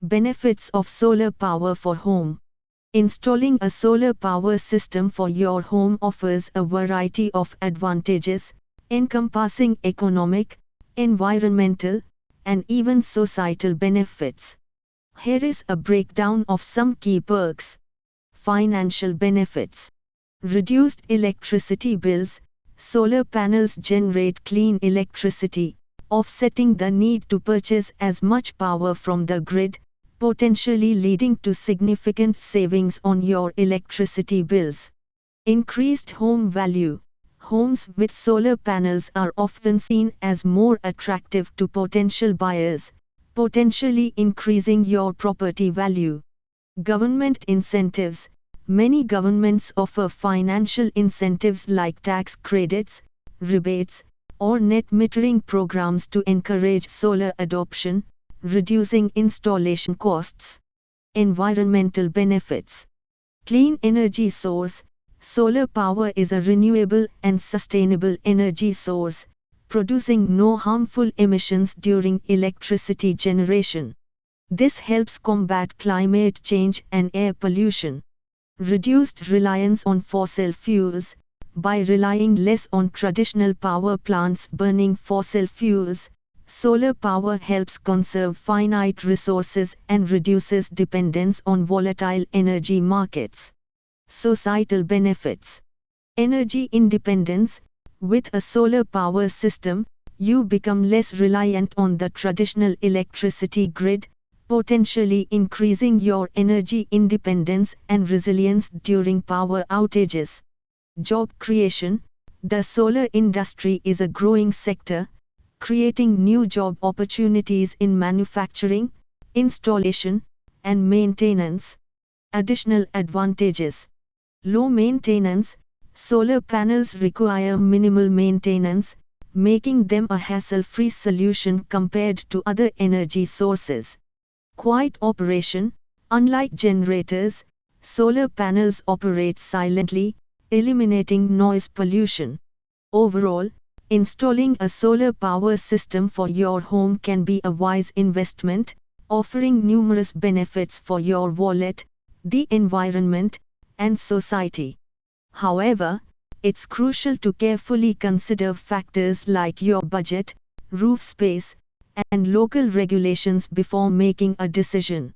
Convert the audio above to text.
Benefits of solar power for home. Installing a solar power system for your home offers a variety of advantages, encompassing economic, environmental, and even societal benefits. Here is a breakdown of some key perks. Financial benefits. Reduced electricity bills. Solar panels generate clean electricity, offsetting the need to purchase as much power from the grid, potentially leading to significant savings on your electricity bills. Increased home value. Homes with solar panels are often seen as more attractive to potential buyers, potentially increasing your property value. Government incentives. Many governments offer financial incentives like tax credits, rebates, or net metering programs to encourage solar adoption, reducing installation costs. Environmental benefits. Clean energy source. Solar power is a renewable and sustainable energy source, producing no harmful emissions during electricity generation. This helps combat climate change and air pollution. Reduced reliance on fossil fuels. By relying less on traditional power plants burning fossil fuels, solar power helps conserve finite resources and reduces dependence on volatile energy markets. Societal benefits. Energy independence. With a solar power system, you become less reliant on the traditional electricity grid, potentially increasing your energy independence and resilience during power outages. Job creation. The solar industry is a growing sector, creating new job opportunities in manufacturing, installation, and maintenance. Additional advantages. Low maintenance. Solar panels require minimal maintenance, making them a hassle-free solution compared to other energy sources. Quiet operation. Unlike generators, solar panels operate silently, eliminating noise pollution. Overall, installing a solar power system for your home can be a wise investment, offering numerous benefits for your wallet, the environment, and society. However, it's crucial to carefully consider factors like your budget, roof space, and local regulations before making a decision.